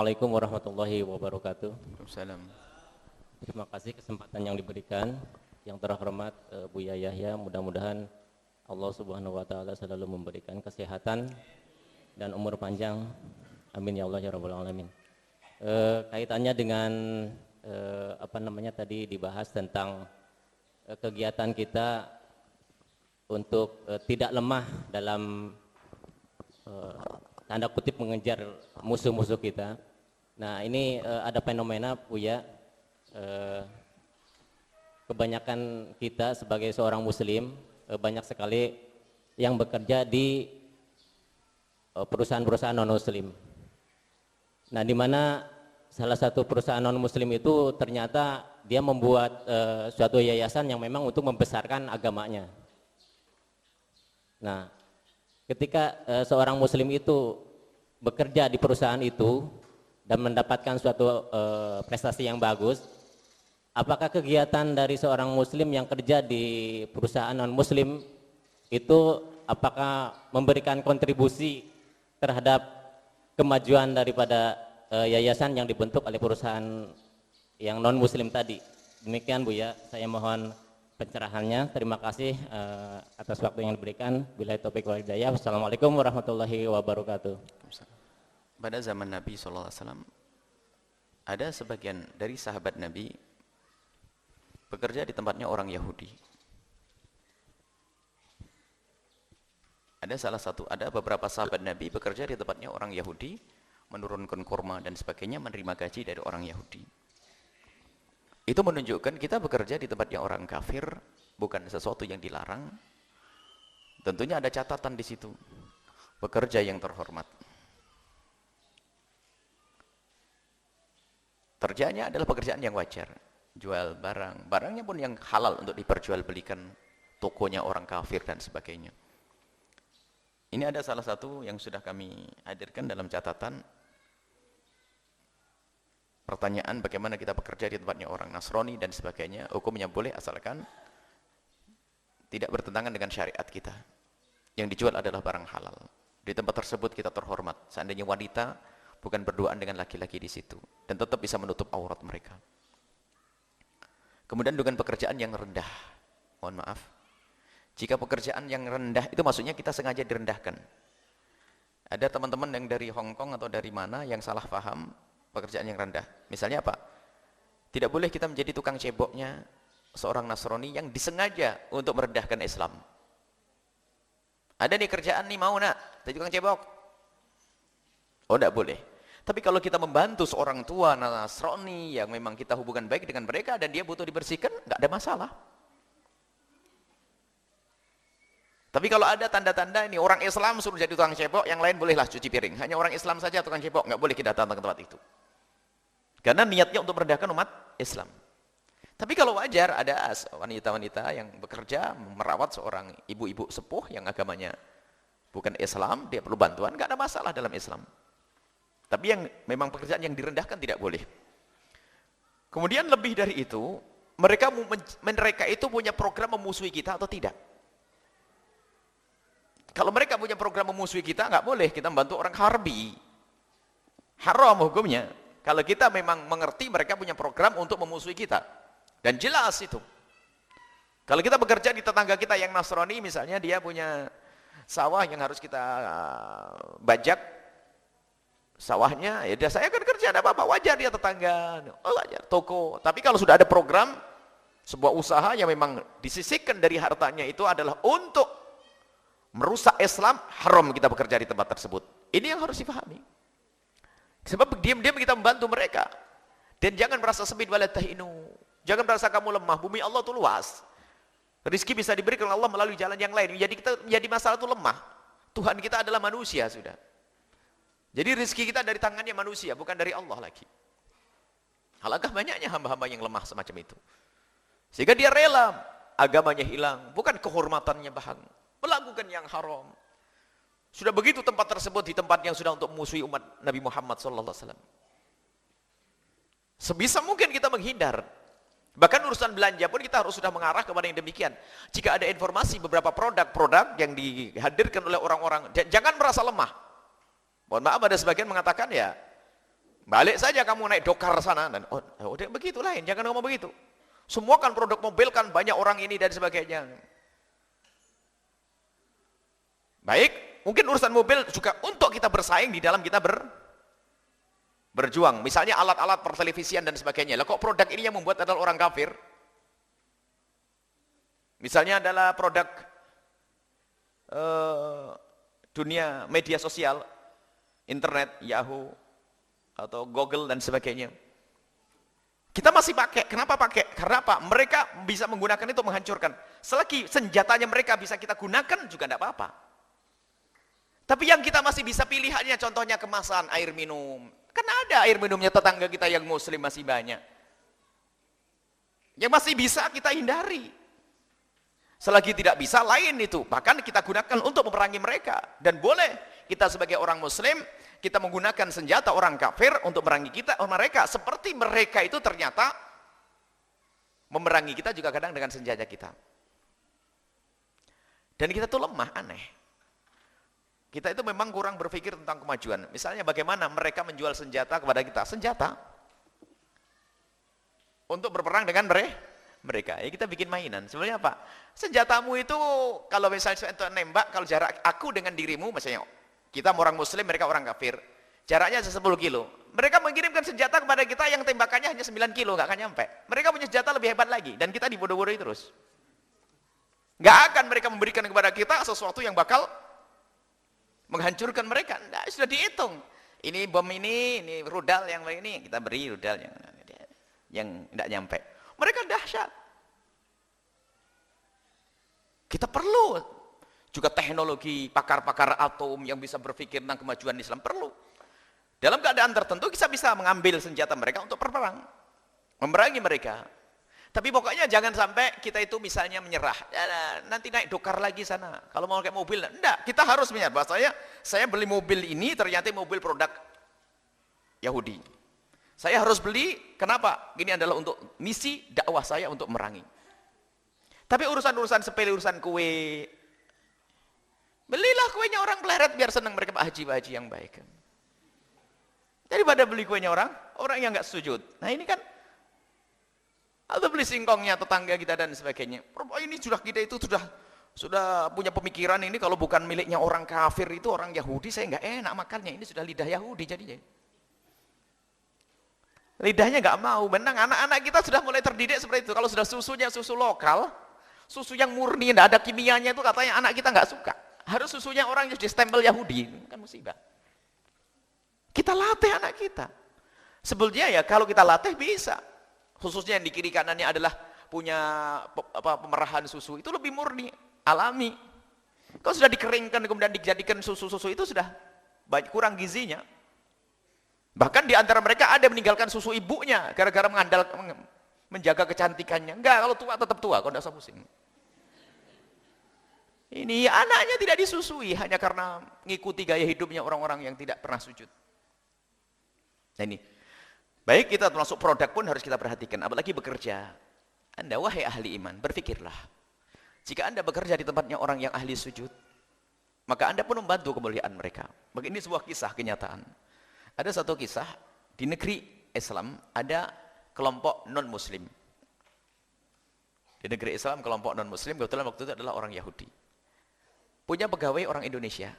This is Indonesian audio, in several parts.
Assalamualaikum warahmatullahi wabarakatuh. Waalaikumsalam. Terima kasih kesempatan yang diberikan. Yang terhormat Buya Yahya, mudah-mudahan Allah Subhanahu wa taala selalu memberikan kesehatan dan umur panjang. Amin ya Allah ya rabbal alamin. Kaitannya dengan tadi dibahas tentang kegiatan kita untuk tidak lemah dalam tanda kutip mengejar musuh-musuh kita. Nah ini ada fenomena Buya, kebanyakan kita sebagai seorang muslim banyak sekali yang bekerja di perusahaan-perusahaan non muslim. Nah di mana salah satu perusahaan non muslim itu ternyata dia membuat suatu yayasan yang memang untuk membesarkan agamanya. Nah ketika seorang muslim itu bekerja di perusahaan itu dan mendapatkan suatu prestasi yang bagus, apakah kegiatan dari seorang muslim yang kerja di perusahaan non muslim itu apakah memberikan kontribusi terhadap kemajuan daripada yayasan yang dibentuk oleh perusahaan yang non muslim tadi? Demikian Bu ya, saya mohon pencerahannya. Terima kasih atas waktu yang diberikan. Billahi taufiq wal hidayah. Wassalamualaikum warahmatullahi wabarakatuh. Pada zaman Nabi SAW, ada sebagian dari sahabat Nabi bekerja di tempatnya orang Yahudi. Ada beberapa sahabat Nabi bekerja di tempatnya orang Yahudi, menurunkan kurma dan sebagainya, menerima gaji dari orang Yahudi. Itu menunjukkan kita bekerja di tempatnya orang kafir bukan sesuatu yang dilarang. Tentunya ada catatan di situ. Bekerja yang terhormat. Kerjanya adalah pekerjaan yang wajar. Jual barang. Barangnya pun yang halal untuk diperjualbelikan, tokonya orang kafir dan sebagainya. Ini ada salah satu yang sudah kami hadirkan dalam catatan. Pertanyaan bagaimana kita bekerja di tempatnya orang Nasrani dan sebagainya, hukumnya boleh asalkan tidak bertentangan dengan syariat kita. Yang dijual adalah barang halal. Di tempat tersebut kita terhormat. Seandainya wanita bukan berduaan dengan laki-laki di situ dan tetap bisa menutup aurat mereka. Kemudian dengan pekerjaan yang rendah. Mohon maaf. Jika pekerjaan yang rendah itu maksudnya kita sengaja direndahkan. Ada teman-teman yang dari Hong Kong atau dari mana yang salah paham pekerjaan yang rendah. Misalnya apa? Tidak boleh kita menjadi tukang ceboknya seorang Nasrani yang disengaja untuk merendahkan Islam. Ada nih kerjaan nih mau nak, jadi tukang cebok. Oh tidak boleh. Tapi kalau kita membantu seorang tua Nasrani yang memang kita hubungan baik dengan mereka dan dia butuh dibersihkan, nggak ada masalah. Tapi kalau ada tanda-tanda ini orang Islam suruh jadi tukang cebok, yang lain bolehlah cuci piring. Hanya orang Islam saja tukang cebok, nggak boleh kita datang ke tempat itu. Karena niatnya untuk merendahkan umat Islam. Tapi kalau wajar ada wanita-wanita yang bekerja merawat seorang ibu-ibu sepuh yang agamanya bukan Islam, dia perlu bantuan, nggak ada masalah dalam Islam. Tapi yang memang pekerjaan yang direndahkan tidak boleh. Kemudian lebih dari itu, mereka itu punya program memusuhi kita atau tidak? Kalau mereka punya program memusuhi kita, nggak boleh kita membantu orang harbi. Haram hukumnya. Kalau kita memang mengerti mereka punya program untuk memusuhi kita. Dan jelas itu. Kalau kita bekerja di tetangga kita yang Nasrani, misalnya dia punya sawah yang harus kita bajak sawahnya, ya saya akan kerja, ada apa-apa, wajar dia tetangga, wajar, toko. Tapi kalau sudah ada program, sebuah usaha yang memang disisihkan dari hartanya itu adalah untuk merusak Islam, haram kita bekerja di tempat tersebut. Ini yang harus dipahami. Sebab diam-diam kita membantu mereka. Dan jangan merasa sempit wala tahinu. Jangan merasa kamu lemah. Bumi Allah itu luas. Rizki bisa diberikan Allah melalui jalan yang lain. Jadi kita menjadi masalah itu lemah. Tuhan kita adalah manusia sudah. Jadi rizki kita dari tangannya manusia, bukan dari Allah lagi. Alangkah banyaknya hamba-hamba yang lemah semacam itu. Sehingga dia rela agamanya hilang, bukan kehormatannya bahang. Melakukan yang haram. Sudah begitu tempat tersebut di tempat yang sudah untuk musuhi umat Nabi Muhammad SAW. Sebisa mungkin kita menghindar. Bahkan urusan belanja pun kita harus sudah mengarah kepada yang demikian. Jika ada informasi beberapa produk-produk yang dihadirkan oleh orang-orang, jangan merasa lemah. Mohon maaf, ada sebagian mengatakan ya, Balik saja kamu naik dokar sana dan udah begitu lain, jangan ngomong begitu. Semua kan produk mobil kan banyak orang ini dan sebagainya. Baik, mungkin urusan mobil juga untuk kita bersaing di dalam kita berjuang. Misalnya alat-alat pertelevisian dan sebagainya. Lah kok produk ini yang membuat adalah orang kafir? Misalnya adalah produk dunia media sosial, internet, Yahoo, atau Google dan sebagainya. Kita masih pakai. Kenapa pakai? Karena apa? Mereka bisa menggunakan itu menghancurkan. Selagi senjatanya mereka bisa kita gunakan juga tidak apa-apa. Tapi yang kita masih bisa pilih hanya contohnya kemasan air minum. Kan ada air minumnya tetangga kita yang muslim masih banyak. Yang masih bisa kita hindari. Selagi tidak bisa lain itu. Bahkan kita gunakan untuk memerangi mereka. Dan boleh kita sebagai orang muslim, kita menggunakan senjata orang kafir untuk memerangi mereka. Seperti mereka itu ternyata memerangi kita juga kadang dengan senjata kita. Dan kita tuh lemah, aneh. Kita itu memang kurang berpikir tentang kemajuan. Misalnya bagaimana mereka menjual senjata kepada kita. Senjata. Untuk berperang dengan mereka. Ya kita bikin mainan. Sebenarnya apa? Senjatamu itu kalau misalnya untuk nembak, kalau jarak aku dengan dirimu, misalnya kita orang muslim, mereka orang kafir. Jaraknya 10 kilo. Mereka mengirimkan senjata kepada kita yang tembakannya hanya 9 kilo, nggak akan nyampe. Mereka punya senjata lebih hebat lagi. Dan kita dibodoh-bodohi terus. Nggak akan mereka memberikan kepada kita sesuatu yang bakal menghancurkan mereka. Nggak, sudah dihitung. Ini bom ini rudal yang ini, kita beri rudal yang tidak nyampe. Mereka dahsyat. Kita perlu juga teknologi pakar-pakar atom yang bisa berpikir tentang kemajuan Islam, perlu. Dalam keadaan tertentu kita bisa mengambil senjata mereka untuk berperang, memerangi mereka. Tapi pokoknya jangan sampai kita itu misalnya menyerah. Ya, nanti naik dokar lagi sana. Kalau mau pakai mobil, enggak. Kita harus menyerah. Bahasanya, saya beli mobil ini ternyata mobil produk Yahudi. Saya harus beli, kenapa? Ini adalah untuk misi dakwah saya untuk memerangi. Tapi urusan-urusan sepele, urusan kue, belilah kuenya orang peleret biar senang mereka Pak Haji yang baik. Daripada beli kuenya orang yang nggak sujud. Nah ini kan, atau beli singkongnya tetangga kita dan sebagainya. Ini sudah kita itu sudah punya pemikiran ini kalau bukan miliknya orang kafir itu orang Yahudi saya nggak enak makannya. Ini sudah lidah Yahudi jadinya. Lidahnya nggak mau. Menang anak-anak kita sudah mulai terdidik seperti itu. Kalau sudah susunya susu lokal, susu yang murni tidak ada kimianya itu katanya anak kita nggak suka. Harus susunya orang yang stempel Yahudi, kan musibah. Kita latih anak kita. Sebetulnya ya kalau kita latih bisa. Khususnya yang di kiri kanannya adalah punya pemerahan susu, itu lebih murni, alami. Kalau sudah dikeringkan kemudian dijadikan susu-susu itu sudah kurang gizinya. Bahkan di antara mereka ada yang meninggalkan susu ibunya gara-gara menjaga kecantikannya. Enggak, kalau tua tetap tua, kau tidak usah pusing. Ini anaknya tidak disusui hanya karena mengikuti gaya hidupnya orang-orang yang tidak pernah sujud. Nah ini, baik kita termasuk produk pun harus kita perhatikan, apalagi bekerja. Anda wahai ahli iman, berpikirlah. Jika Anda bekerja di tempatnya orang yang ahli sujud, maka Anda pun membantu kemuliaan mereka. Ini sebuah kisah kenyataan. Ada satu kisah, di negeri Islam ada kelompok non-muslim. Di negeri Islam kelompok non-muslim, kebetulan waktu itu adalah orang Yahudi. Punya pegawai orang Indonesia.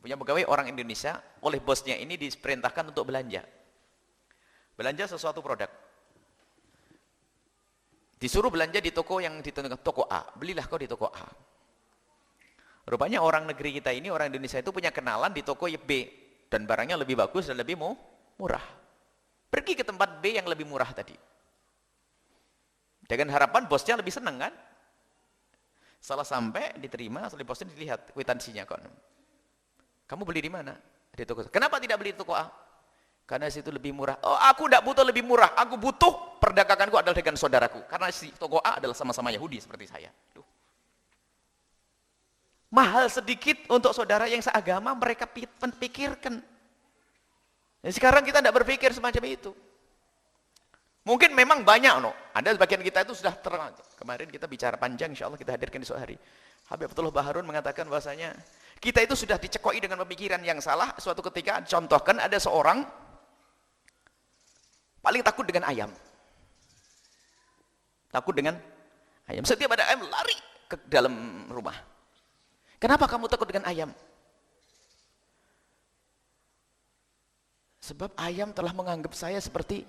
Punya pegawai orang Indonesia, oleh bosnya ini diperintahkan untuk belanja. Belanja sesuatu produk. Disuruh belanja di toko yang ditentukan, toko A. Belilah kau di toko A. Rupanya orang negeri kita ini, orang Indonesia itu punya kenalan di toko B. Dan barangnya lebih bagus dan lebih murah. Pergi ke tempat B yang lebih murah tadi. Dengan harapan bosnya lebih senang kan? Salah sampai diterima, setelah bosnya dilihat kwitansinya kon. Kamu beli di mana? Di toko. Kenapa tidak beli di toko A? Karena situ lebih murah. Oh, aku tidak butuh lebih murah. Aku butuh perdaganganku adalah dengan saudaraku. Karena si toko A adalah sama-sama Yahudi seperti saya. Duh. Mahal sedikit untuk saudara yang seagama mereka pikirkan. Dan sekarang kita tidak berpikir semacam itu. Mungkin memang banyak ada sebagian kita itu sudah kemarin kita bicara panjang, insya Allah kita hadirkan di sore hari. Habib Abdullah Baharun mengatakan bahwasanya kita itu sudah dicekoi dengan pemikiran yang salah. Suatu ketika contohkan ada seorang Paling takut dengan ayam. Takut dengan ayam. Setiap ada ayam lari ke dalam rumah. Kenapa kamu takut dengan ayam? Sebab ayam telah menganggap saya seperti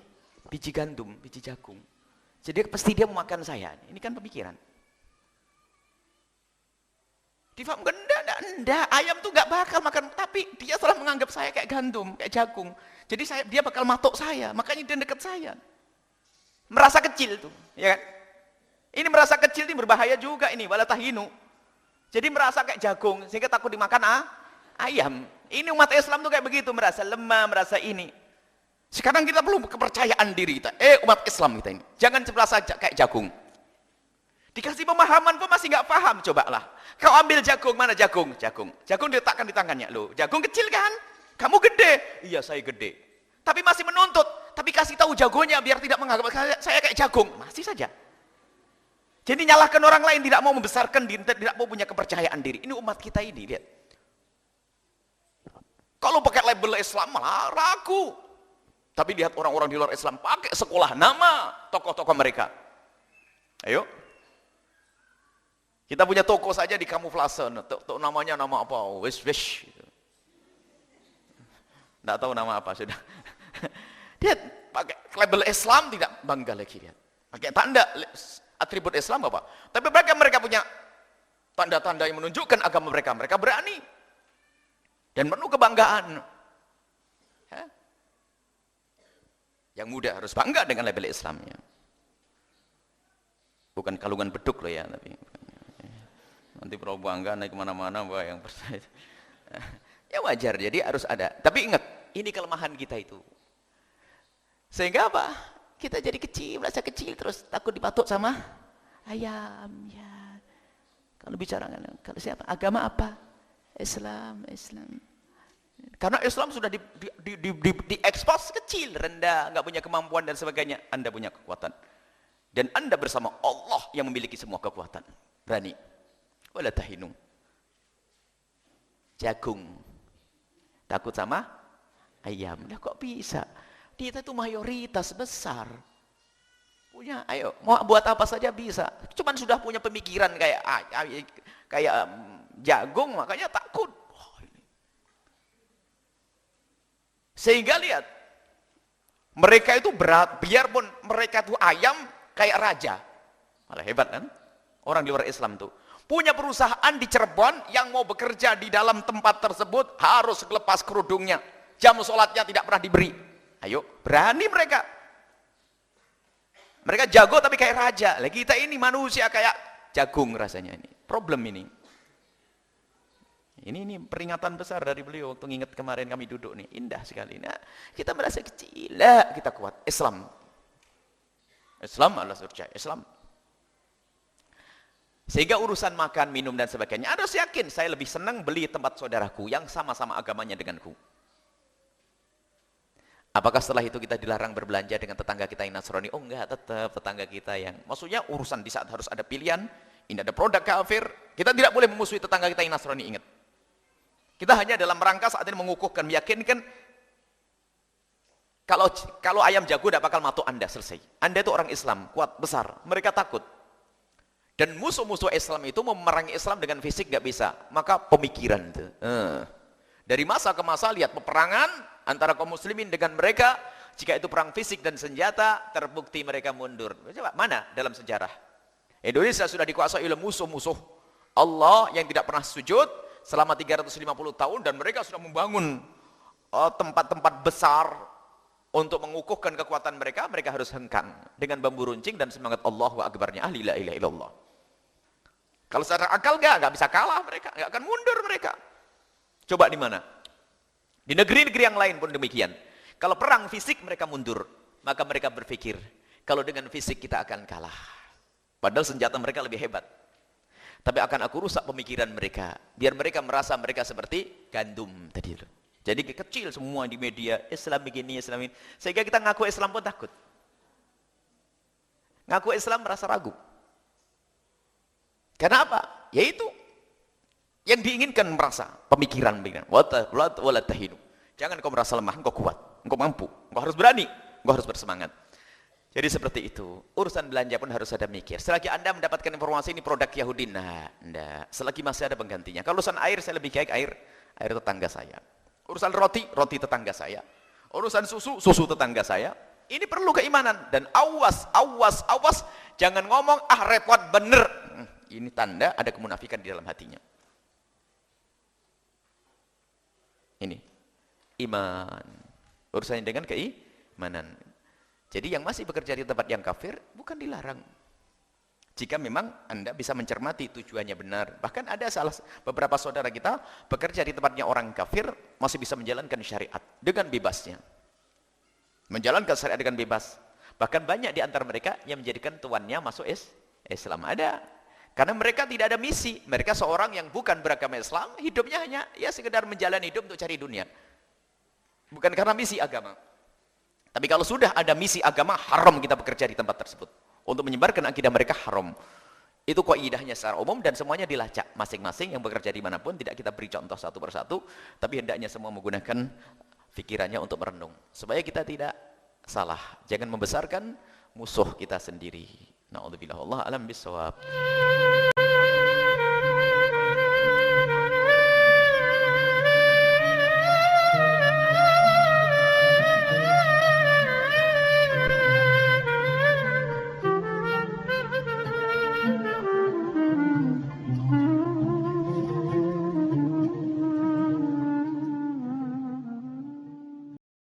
biji gandum, biji jagung. Jadi pasti dia memakan saya. Ini kan pemikiran. Difahamkan, enggak. Ayam tuh nggak bakal makan, tapi dia telah menganggap saya kayak gandum, kayak jagung. Jadi dia bakal matok saya, makanya dia dekat saya. Merasa kecil tuh, ya kan? Ini merasa kecil ini berbahaya juga ini, wala tahinu. Jadi merasa kayak jagung, sehingga takut dimakan ayam. Ini umat Islam tuh kayak begitu, merasa lemah, merasa ini. Sekarang kita perlu kepercayaan diri kita. Umat Islam kita ini, jangan merasa kayak jagung. Dikasih pemahaman pun masih nggak paham, cobalah. Kau ambil jagung, mana jagung? Jagung diletakkan di tangannya. Loh, jagung kecil kan? Kamu gede. Iya, saya gede. Tapi masih menuntut. Tapi kasih tahu jagonya biar tidak menganggap saya kayak jagung. Masih saja. Jadi nyalahkan orang lain, tidak mau membesarkan diri, tidak mau punya kepercayaan diri. Ini umat kita ini, lihat. Kalau pakai label Islam malah ragu. Tapi lihat orang-orang di luar Islam pakai sekolah nama tokoh-tokoh mereka. Ayo. Kita punya toko saja di kamuflase, namanya nama apa? Wish. Tidak tahu nama apa sudah. Dia pakai label Islam tidak bangga lagi dia. Pakai tanda atribut Islam apa? Tapi mereka punya tanda-tanda yang menunjukkan agama mereka. Mereka berani dan penuh kebanggaan. Yang muda harus bangga dengan label Islamnya. Bukan kalungan beduk loh ya, tapi nanti perlu bangga naik kemana-mana bahwa yang percaya. Ya wajar, jadi harus ada. Tapi ingat, ini kelemahan kita itu. Sehingga apa? Kita jadi kecil, merasa kecil terus takut dipatok sama ayam. Ya. Kalau bicara kalau siapa? Agama apa? Islam. Karena Islam sudah diekspos kecil, rendah, nggak punya kemampuan dan sebagainya. Anda punya kekuatan. Dan Anda bersama Allah yang memiliki semua kekuatan. Berani. Wala tahinu. Jagung. Takut sama ayam. Nah, kok bisa? Kita itu mayoritas besar. Punya, ayo, mau buat apa saja bisa. Cuman sudah punya pemikiran kayak jagung, makanya takut. Sehingga lihat, mereka itu berat, biarpun mereka itu ayam kayak raja. Malah hebat kan? Orang di luar Islam tuh. Punya perusahaan di Cirebon yang mau bekerja di dalam tempat tersebut harus lepas kerudungnya. Jam sholatnya tidak pernah diberi. Ayo, berani mereka. Mereka jago tapi kayak raja. Lagi kita ini manusia kayak jagung rasanya ini. Problem ini. Ini peringatan besar dari beliau waktu nginget kemarin kami duduk nih. Indah sekali. Nah, kita merasa kecil. Lah, kita kuat. Islam adalah surga. Islam. Sehingga urusan makan, minum dan sebagainya, harus yakin saya lebih senang beli tempat saudaraku yang sama-sama agamanya denganku. Apakah setelah itu kita dilarang berbelanja dengan tetangga kita yang Nasrani? Oh enggak, tetap tetangga kita yang, maksudnya urusan di saat harus ada pilihan, ini ada produk kafir, kita tidak boleh memusuhi tetangga kita yang Nasrani, ingat. Kita hanya dalam rangka saat ini mengukuhkan, meyakinkan, kalau ayam jago tidak bakal matuk Anda, selesai. Anda itu orang Islam, kuat, besar, mereka takut. Dan musuh-musuh Islam itu memerangi Islam dengan fisik nggak bisa, maka pemikiran itu. Dari masa ke masa lihat peperangan antara kaum muslimin dengan mereka, jika itu perang fisik dan senjata, terbukti mereka mundur. Coba mana dalam sejarah? Indonesia sudah dikuasai oleh musuh-musuh Allah yang tidak pernah sujud selama 350 tahun dan mereka sudah membangun tempat-tempat besar untuk mengukuhkan kekuatan mereka. Mereka harus hengkang dengan bambu runcing dan semangat Allahu Akbarnya, la ilaha illallah. Kalau secara akal nggak bisa kalah mereka, nggak akan mundur mereka. Coba di mana? Di negeri-negeri yang lain pun demikian. Kalau perang fisik mereka mundur, maka mereka berpikir kalau dengan fisik kita akan kalah. Padahal senjata mereka lebih hebat. Tapi akan aku rusak pemikiran mereka, biar mereka merasa mereka seperti gandum tadi loh. Jadi kecil semua di media, Islam begini, Islam ini. Sehingga kita ngaku Islam pun takut. Ngaku Islam merasa ragu. Kenapa? Yaitu yang diinginkan merasa pemikiran. Wala tahinu. Jangan kau merasa lemah, engkau kuat, engkau mampu, engkau harus berani. engkau harus bersemangat. Jadi seperti itu. Urusan belanja pun harus ada mikir. Selagi Anda mendapatkan informasi ini produk Yahudi, nah, enggak. Selagi masih ada penggantinya. Kalau urusan air, saya lebih baik air tetangga saya. Urusan roti tetangga saya. Urusan susu tetangga saya. Ini perlu keimanan. Dan awas, jangan ngomong, repot bener. Ini tanda ada kemunafikan di dalam hatinya. Ini iman. Urusannya dengan keimanan. Jadi yang masih bekerja di tempat yang kafir bukan dilarang. Jika memang Anda bisa mencermati tujuannya benar. Bahkan ada beberapa saudara kita bekerja di tempatnya orang kafir masih bisa menjalankan syariat dengan bebasnya. Menjalankan syariat dengan bebas. Bahkan banyak di antara mereka yang menjadikan tuannya masuk Islam. Ada. Karena mereka tidak ada misi. Mereka seorang yang bukan beragama Islam, hidupnya hanya ya sekedar menjalani hidup untuk cari dunia. Bukan karena misi agama. Tapi kalau sudah ada misi agama, haram kita bekerja di tempat tersebut. Untuk menyebarkan akidah mereka haram. Itu kaidahnya secara umum dan semuanya dilacak. Masing-masing yang bekerja dimanapun, tidak kita beri contoh satu persatu. Tapi hendaknya semua menggunakan pikirannya untuk merenung. Supaya kita tidak salah. Jangan membesarkan musuh kita sendiri. Na'udzubillah. Wallahu a'lam bishawab.